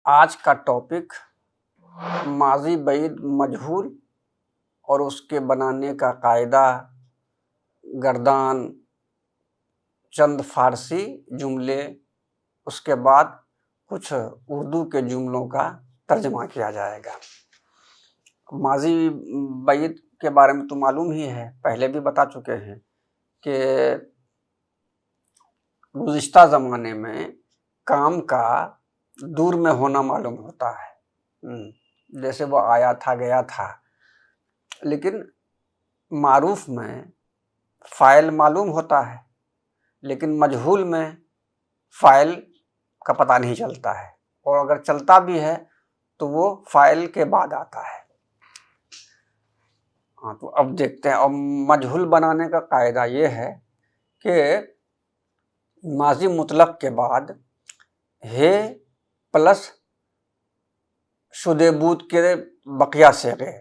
आज का टॉपिक माजी बैद मजहूल और उसके बनाने का कायदा, गर्दान, चंद फारसी जुमले, उसके बाद कुछ उर्दू के जुमलों का तर्जमा किया जाएगा। माजी बैद के बारे में तो मालूम ही है, पहले भी बता चुके हैं कि गुज़िश्ता ज़माने में काम का दूर में होना मालूम होता है, जैसे वो आया था गया था, लेकिन मारूफ में फ़ाइल मालूम होता है, लेकिन मजहूल में फ़ाइल का पता नहीं चलता है, और अगर चलता भी है तो वो फ़ाइल के बाद आता है। हाँ, तो अब देखते हैं। और मजहूल बनाने का कायदा ये है कि माजी मुतलक के बाद हे प्लस शुदेबूद के बकिया सेगे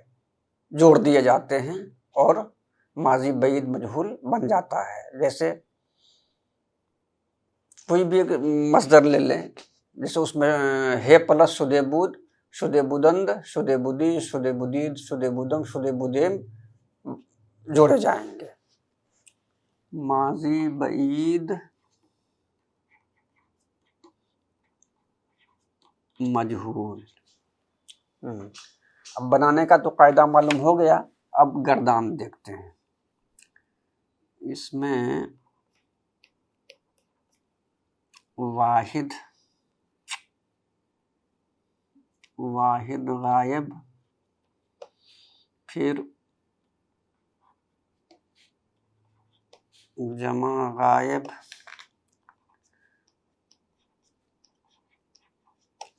जोड़ दिए जाते हैं और माजी बैद मजहूल बन जाता है। जैसे कोई भी एक मसदर ले लें, जैसे उसमें हे प्लस शुदेबूद, शुदेबुदंद, शुदेबुदी, शुदेबुदीद, शुदेबुदम, शुदेबुदेम जोड़े जाएंगे। माजी बैद मजहूल। अब बनाने का तो कायदा मालूम हो गया, अब गर्दान देखते हैं। इसमें वाहिद गायब, फिर जमा गायब,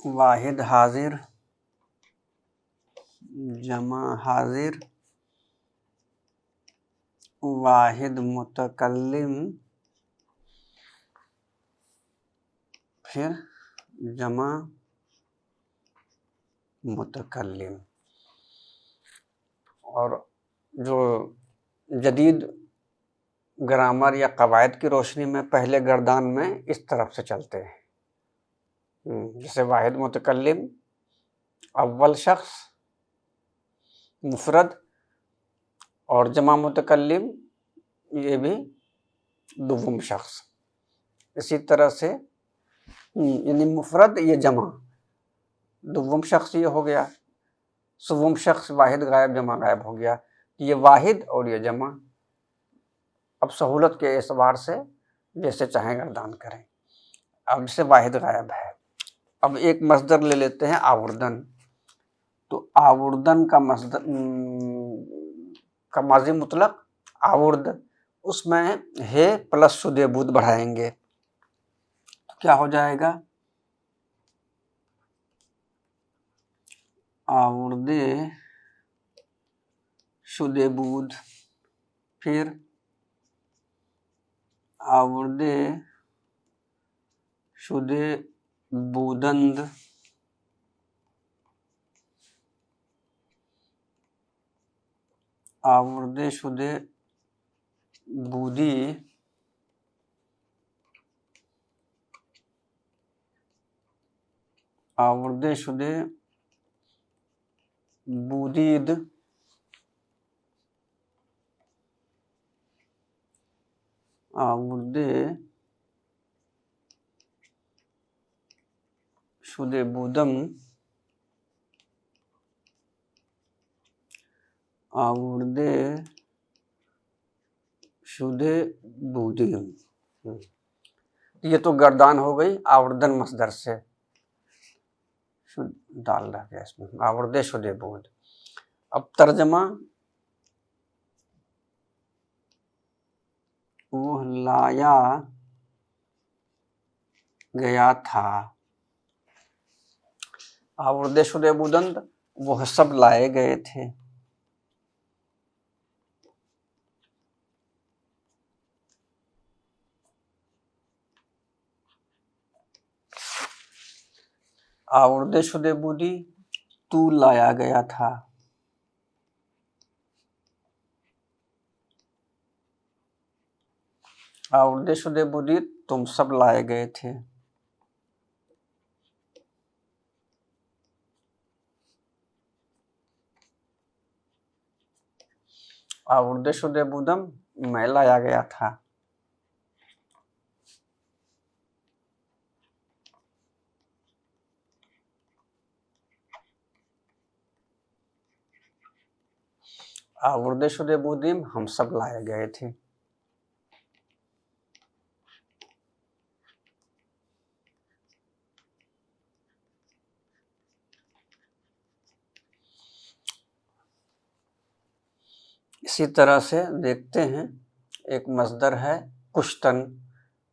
वाहिद हाजिर, जमा हाजिर, वाहिद मुतकल्लिम, फिर जमा मुतकल्लिम। और जो जदीद ग्रामर या कवायद की रोशनी में पहले गर्दान में इस तरफ से चलते हैं, जैसे वाहिद मुतकल्लिम अव्वल शख्स मुफरद, और जमा मुतकल्लिम ये भी दुव्वम शख्स। इसी तरह से यानी मुफरद ये जमा, दुव्वम शख्स ये हो गया, सुव्वम शख्स वाहिद गायब जमा गायब हो गया। ये वाहिद और ये जमा। अब सहूलत के एतबार से जैसे चाहें गर्दान करें। अब जैसे वाहिद गायब है, अब एक मसदर ले लेते हैं आवर्दन। तो आवर्दन का मसदर का माजी मुतलक आवर्द, उसमें हे प्लस शुदेबूद बढ़ाएंगे तो क्या हो जाएगा? आवर्दे शुदेबूद, फिर आवर्दे शुदेबूदंद, आवर्दे शुदेबूदी, आवर्दे शुदेबूदीद, आवर्दे शुदेबूदम, आवर्दे शुदेबूदीम। ये तो गर्दान हो गई आवर्दन मसदर से, डाल रहा गया इसमें आवर्दे शुदेबूद। अब तर्जमा, वो लाया गया था, आवर्दे शुदेबूदंद वो सब लाए गए थे। आवर्दे शुदेबूदी तू लाया गया था, आवर्दे शुदेबूदी तुम सब लाए गए थे। आवर्दे शुदे बुदम मैं लाया गया था। आवर्दे शुदे बुदिम हम सब लाए गए थे। इसी तरह से देखते हैं, एक मस्दर है कुश्तन,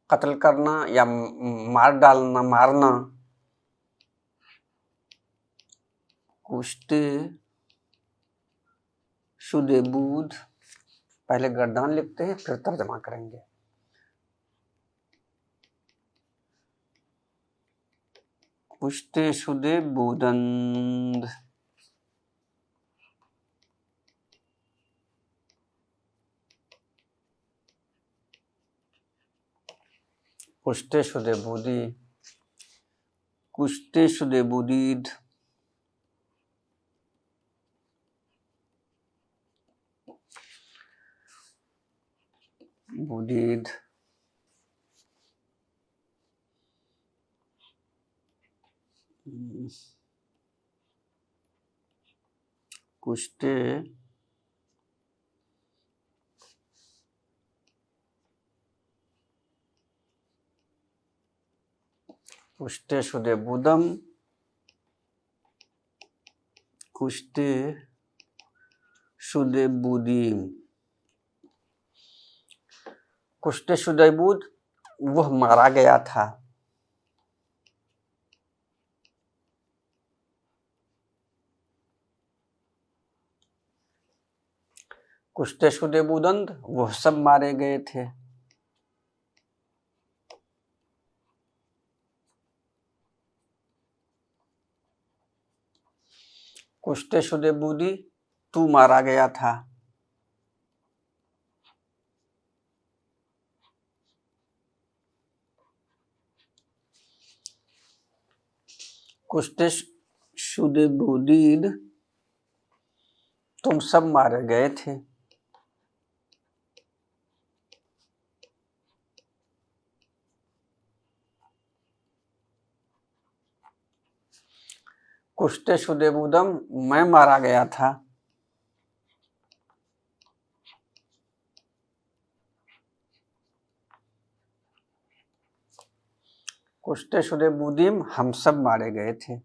कत्ल करना या मार डालना, मारना। कुश्ते शुदे बूद, पहले गर्दान लिखते हैं फिर तर्जमा करेंगे। कुश्ते शुदे बूदंद, कुश्ते शुदे बूदी, कुश्ते शुदे बूदीद, बूदीद, कुश्ते कुश्ते शुदे बुदम, कुश्ते शुदे बुदीम। कुश्ते शुदे बुद, वह मारा गया था। कुश्ते शुदे बुदंद, वह सब मारे गए थे। कुश्ते शुदे बूदी, तू मारा गया था। कुश्ते शुदे बूदीद, तुम सब मारे गए थे। कुश्ते शुदे बुदम, मैं मारा गया था। कुश्ते शुदे बुदीम, हम सब मारे गए थे।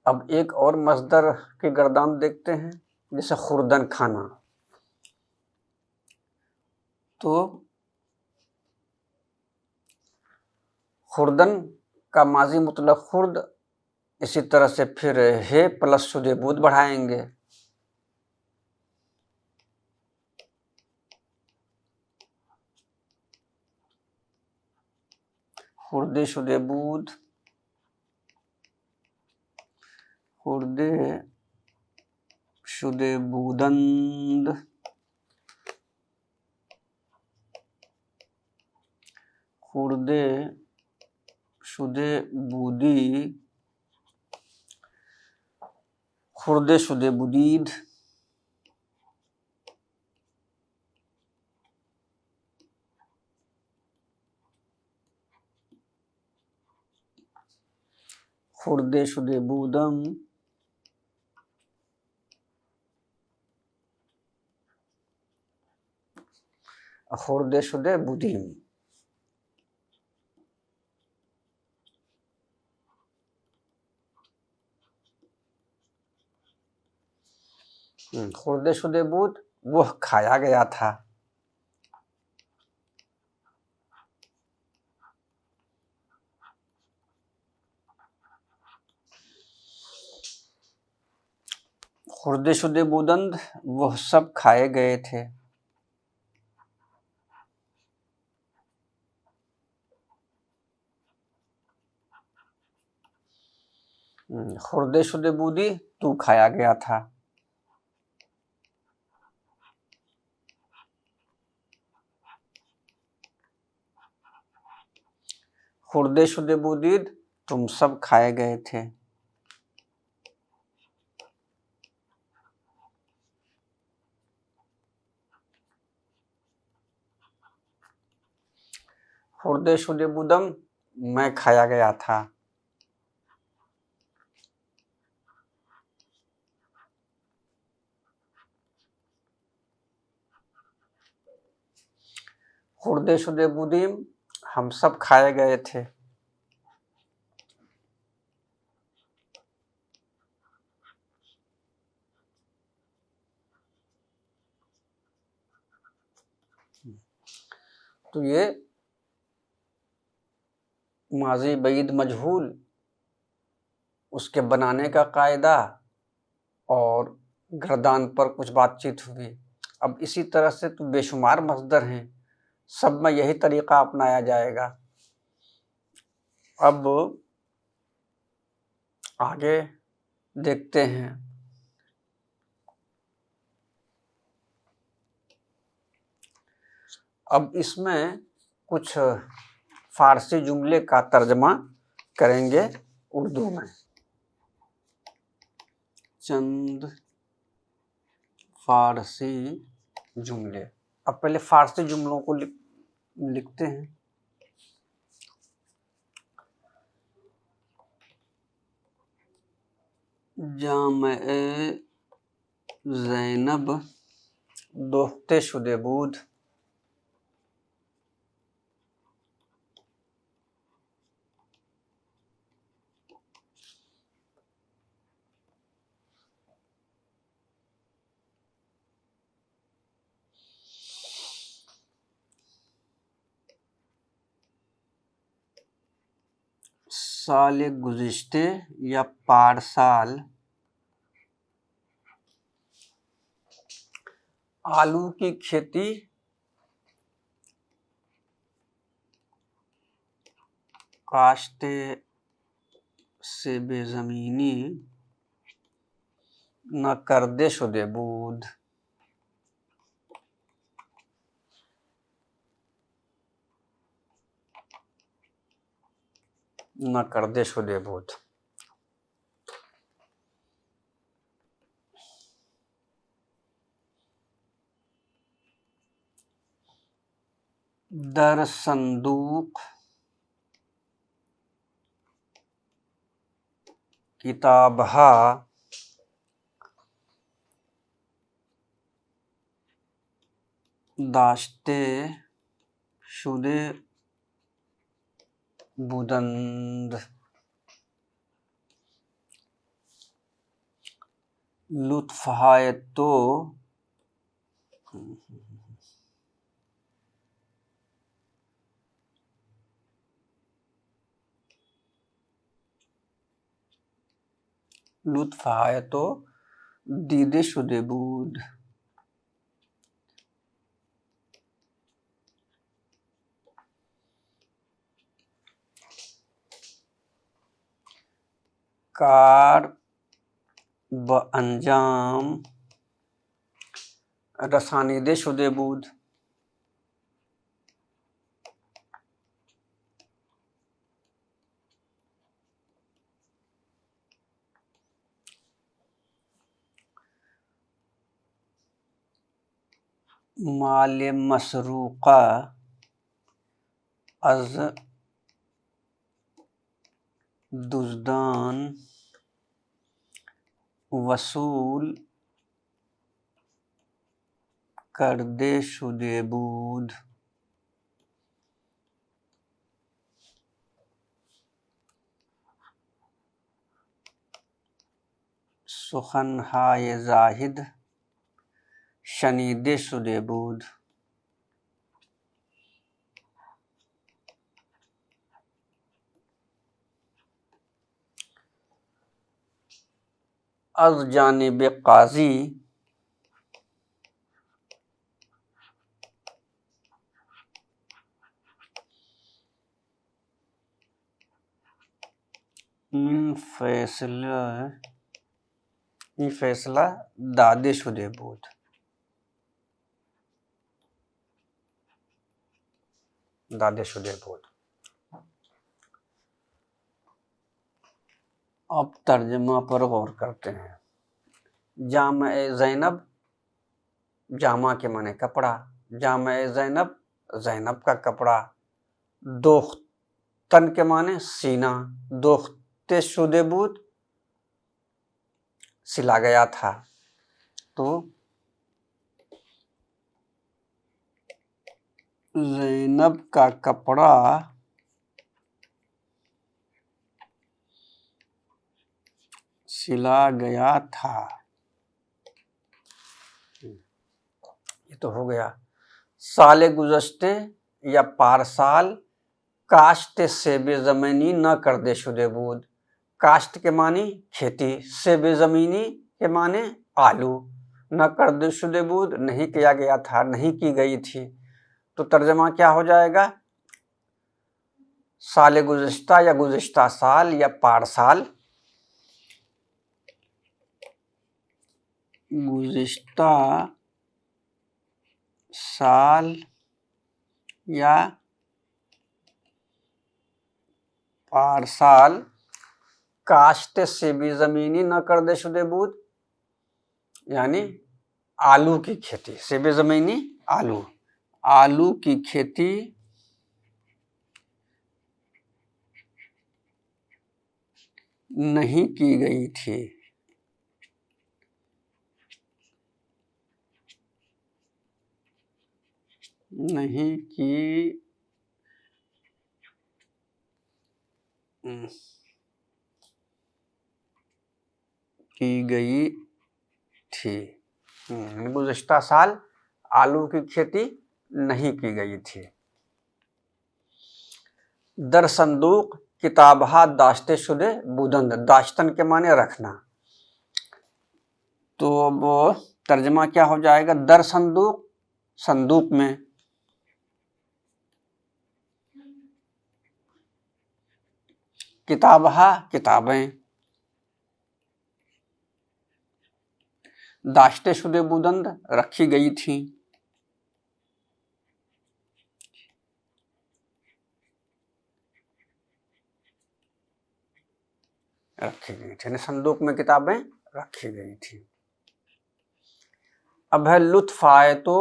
अब एक और मस्दर के गर्दान देखते हैं, जैसे खुर्दन खाना। तो खुर्दन का माजी मुतलक खुर्द, इसी तरह से फिर हे प्लस शुदे बुद बढ़ाएंगे। खुर्दे शुदे बुद, खुर्दे शुदे बूदंद, खुर्दे शुदे बूदी, खुर्दे शुदे बुदीद, खुर्दे शुदे बूदम, खुर्दे शुदे बुदीम। खुर्दे शुदे बूद, वह खाया गया था। खुर्दे शुदे बूदंद, वह सब खाए गए थे। खुर्दे शुदे बूदी, तू खाया गया था। खुर्दे शुदे बुदीद तुम सब खाए गए थे। खुर्दे शुदे बुदम मैं खाया गया था। खुर्दे शुदे बुदीम हम सब खाए गए थे। तो ये माजी बईद मजहूल, उसके बनाने का कायदा और गर्दान पर कुछ बातचीत हुई। अब इसी तरह से तो बेशुमार मसदर हैं, सब में यही तरीका अपनाया जाएगा। अब आगे देखते हैं। अब इसमें कुछ फारसी जुमले का तर्जमा करेंगे उर्दू में। चंद फारसी जुमले। अब पहले फारसी जुमलों को लिखते हैं। जामे ज़ैनब दोख्ते शुदे बूद। साल गुज़िश्ते या पारसाल आलू की खेती काश्ते से बेज़मीनी न करदे शुदे बूद। न करदे शुदे बूद। दर संदूक किताबहा दाश्ते शुदे बुदंद। लुत्फ़ है तो लुत्फ़ है तो दीदे शुदे बूद। कार ब अंजाम रसानीदे शुदे बूद। माल मसरूक़ा अज़ दुज़दान वसूल करदे शुदे बूद। सुखन हाय जाहिद शनीदे शुदे बूद। अज़ जानिब काजी इन फैसला दादे शुदे बूद। दादे शुदे बूद। अब तर्जमा पर गौर करते हैं। जामा ज़ैनब, जामा के माने कपड़ा, जामा ज़ैनब, ज़ैनब का कपड़ा। दोख्तन के माने सीना, दोख्ते शुदे बूद, सिला गया था। तो ज़ैनब का कपड़ा सिला गया था। ये तो हो गया। साले गुज़श्ते या पारसाल, काश्त सेबे ज़मीनी न कर दे शुदे बूद। काश्त के मानी खेती, सेबे ज़मीनी के माने आलू, न कर दे शुदे बूद नहीं किया गया था, नहीं की गई थी। तो तर्जमा क्या हो जाएगा? साले गुज़श्ता या गुज़श्ता साल या पारसाल, गुज़श्ता साल या पारसाल, काश्त सेबी ज़मीनी न कर दे शुदे बूद, यानी आलू की खेती, सेबे ज़मीनी आलू, आलू की खेती नहीं की गई थी। नहीं की गई थी। गुज़श्ता साल आलू की खेती नहीं की गई थी। दर संदूक किताबहा दाश्ते शुदे बुदंद, दाश्तन के माने रखना। तो वो तर्जमा क्या हो जाएगा? दर संदूक, संदूक में, किताबहा किताबें, दाश्ते शुदे बुदंद रखी गई थी। रखी गई थी, संदूक में किताबें रखी गई थी। अब है लुत्फ आए तो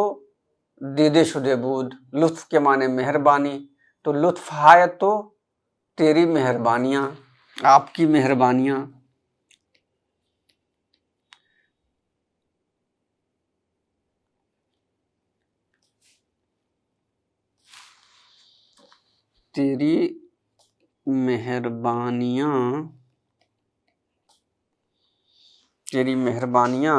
दीदे शुदे बूद, लुत्फ के माने मेहरबानी। तो लुत्फ आए तो तेरी मेहरबानियां, आपकी मेहरबानियां। तेरी मेहरबानियां, तेरी मेहरबानियां,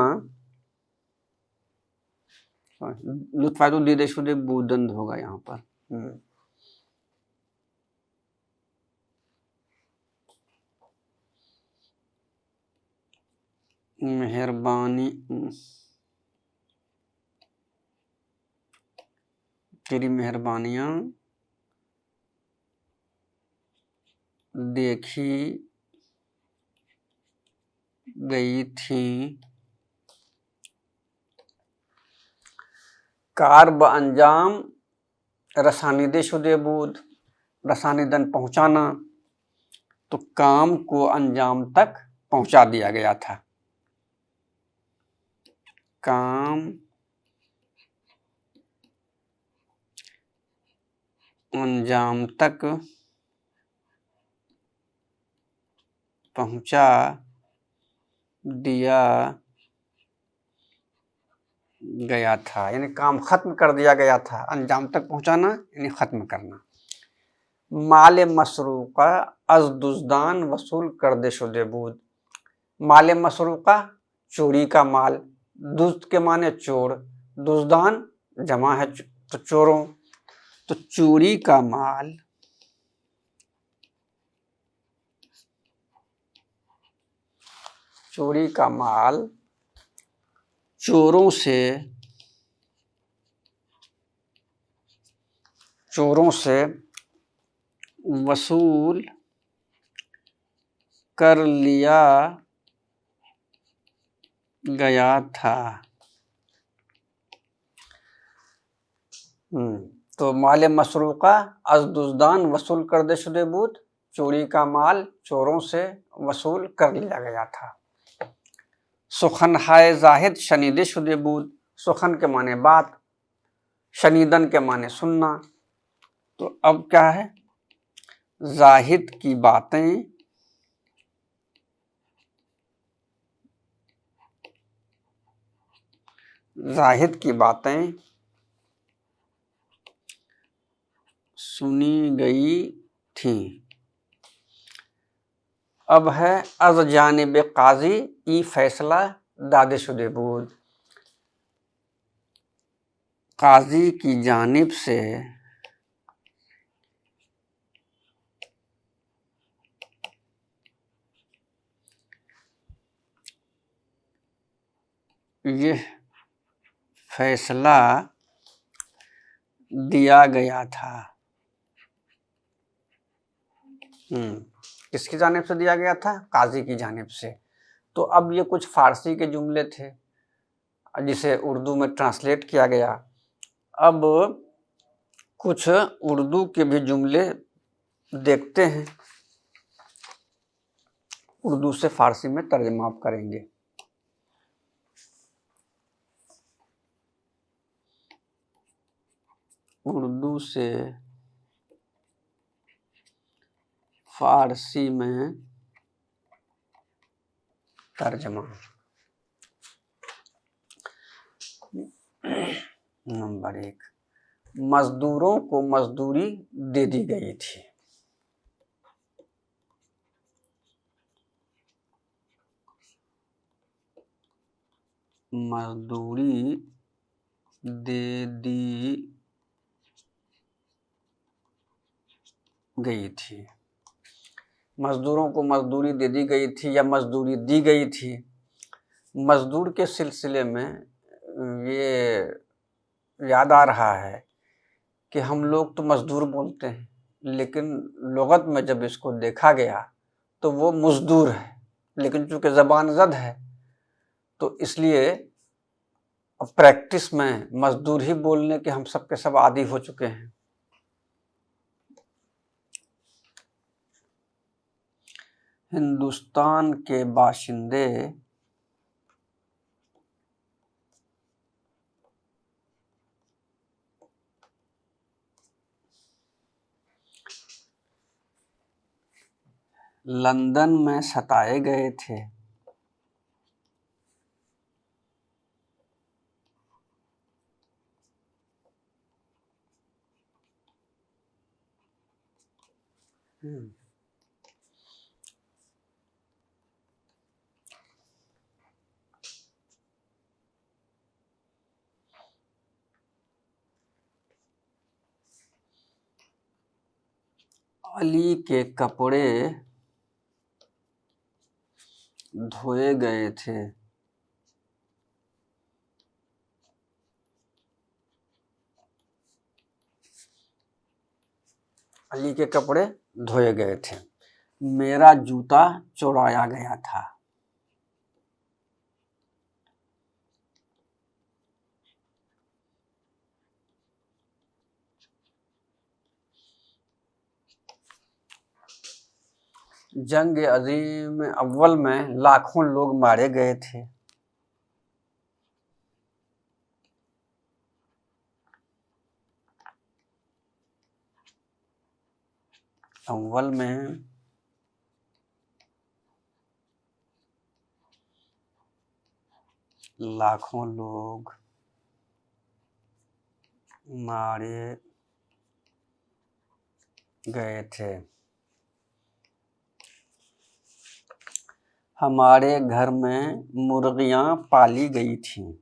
लुत्फ तो दीदे शुदे बूदंद होगा यहाँ पर। मेहरबानी, तेरी मेहरबानियां देखी गई थी। कार ब अंजाम रसानिदे शुदे बूद, रसानिदन पहुंचाना। तो काम को अंजाम तक पहुंचा दिया गया था। काम अंजाम तक पहुंचा दिया गया था, यानी काम खत्म कर दिया गया था। अंजाम तक पहुंचाना यानी खत्म करना। माले मसरूका अज दुज़दान वसूल कर दे शुदे बूद। माले मसरूका चोरी का माल, दुज़्द के माने चोर, दुज़दान जमा है तो चोरों। तो चोरी का माल, चोरी का माल चोरों से वसूल कर लिया गया था। तो माले मसरूका अज दुज़दान वसूल कर दे शुदे बूद, चोरी का माल चोरों से वसूल कर लिया गया था। सुखन हाय जाहिद शनीद शुदे बूद, सुखन के माने बात, शनीदन के माने सुनना। तो अब क्या है, जाहिद की बातें सुनी गई थी। अब है अज जानिब काजी ई फैसला दादे शुदे बूद, काजी की जानिब से यह फैसला दिया गया था। किसकी जानिब से दिया गया था? काजी की जानिब से। तो अब ये कुछ फारसी के जुमले थे जिसे उर्दू में ट्रांसलेट किया गया। अब कुछ उर्दू के भी जुमले देखते हैं, उर्दू से फारसी में तर्जुमा आप करेंगे। उर्दू से फारसी में तर्जुमा। नंबर 1, मजदूरों को मजदूरी दे दी गई थी। मजदूरी दे दी गई थी। मजदूरों को मजदूरी दे दी गई थी या मजदूरी दी गई थी। मजदूर के सिलसिले में ये याद आ रहा है कि हम लोग तो मजदूर बोलते हैं, लेकिन लुगत में जब इसको देखा गया तो वो मजदूर है, लेकिन चूंकि ज़बान ज़द है तो इसलिए अब प्रैक्टिस में मजदूर ही बोलने के हम सब के सब आदी हो चुके हैं। हिंदुस्तान के बाशिंदे लंदन में सताए गए थे। अली के कपड़े धोए गए थे। अली के कपड़े धोए गए थे। मेरा जूता चुराया गया था। जंग अजीम अव्वल में लाखों लोग मारे गए थे। अव्वल में लाखों लोग मारे गए थे। हमारे घर में मुर्गियां पाली गई थीं।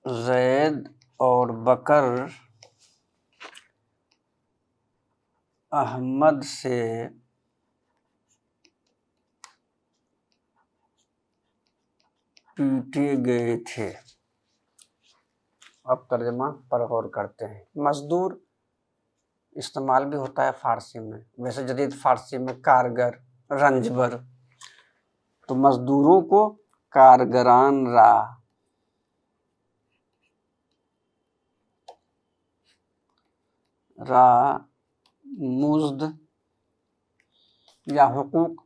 ज़ैद और बकर अहमद से पीटे गए थे। अब तर्जमा पर गौर करते हैं। मजदूर इस्तेमाल भी होता है फारसी में, वैसे जदीद फारसी में कारगर, रंजबर, तो मजदूरों को कारगरान राह, मुज्द या हुकूक,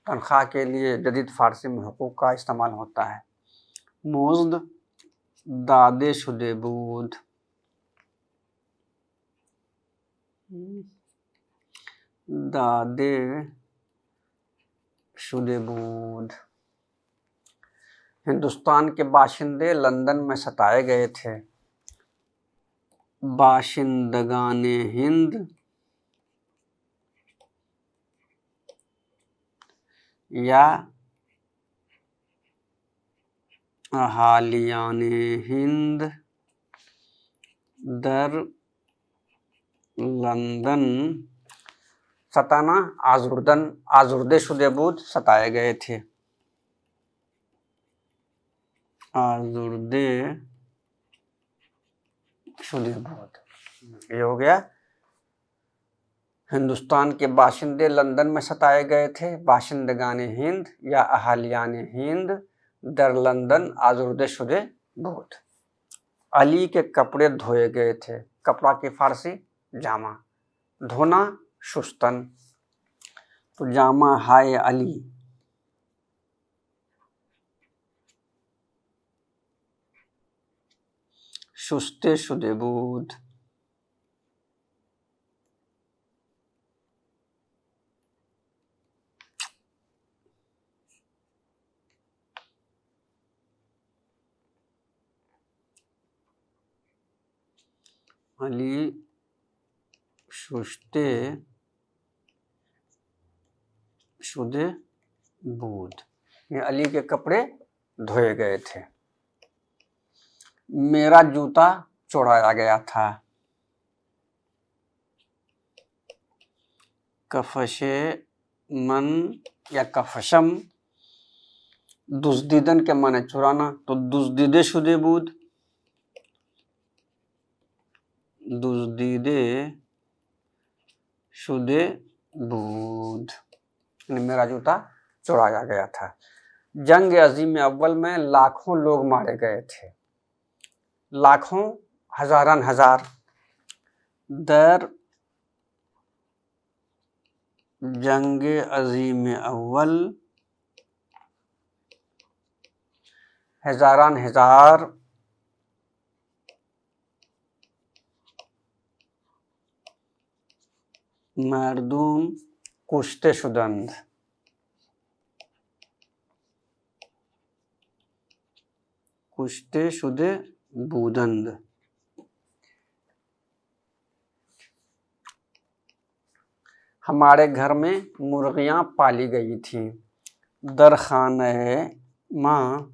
तनख्वाह के लिए जदीद फारसी में हुकूक का इस्तेमाल होता है। मुज्द, दादे शुदे बूद, दादे शुदे बूद। हिंदुस्तान के बाशिंदे लंदन में सताए गए थे। बाशिंदगाने हिंद या अहालियाने हिंद दर लंदन, सताना आजुर्दन, आजुर्दे शुदेबूद सताए गए थे। आजुर्दे शुदेबूद, ये हो गया। हिंदुस्तान के बाशिंदे लंदन में सताए गए थे। बाशिंदगाने हिंद या अहालियाने हिंद दर लंदन आजुर्दे शुदेबूद। अली के कपड़े धोए गए थे। कपड़ा की फारसी जामा, धोना शुस्तन, तो जामा हाय अली। शुस्ते शुदेबूद, अली शुस्ते शुदे बूद, ये अली के कपड़े धोए गए थे। मेरा जूता चुराया गया था। कफशे मन या कफशम, दुज़दीदन के माने चुराना, तो दुज़दीदे शुदे बूद, दुज़दीदे शुदे बूद, मेरा जूता चुराया गया था। जंग अजीम अव्वल में लाखों लोग मारे गए थे। लाखों, हजारन हजार। दर जंग अजीम अव्वल, हजारन हजार मर्दूम कुश्ते शुदंद, कुश्ते शुदे बूदंद। हमारे घर में मुर्गियां पाली गई थी। दर खाने माँ,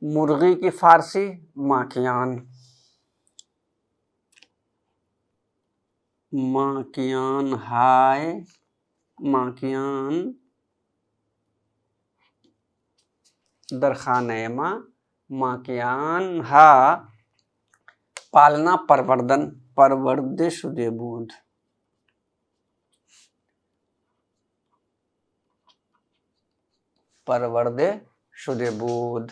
मुर्गी की फारसी माकियान, माकियान हाय, माकियान दरखाने माँ, माकियान हा पालना परवर्दन, परवर्दे शुदे बूद, परवर्दे शुदे बूद।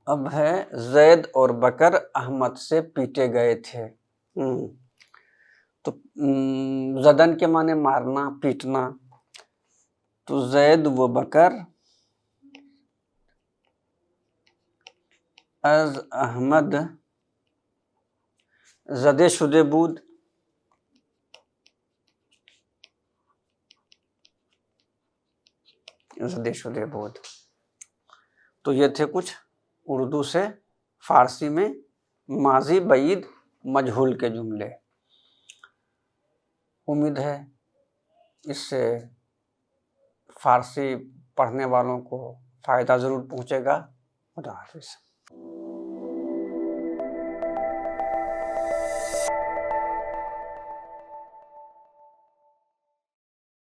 अब है जैद और बकर अहमद से पीटे गए थे। तो जदन के माने मारना, पीटना, तो जैद व बकर अज अहमद जदे शुदे बूद, जदे शुदे बूद। तो ये थे कुछ उर्दू से फारसी में माजी बईद मजहूल के जुमले। उम्मीद है इससे फारसी पढ़ने वालों को फ़ायदा ज़रूर पहुँचेगा। खुदा हाफिज़।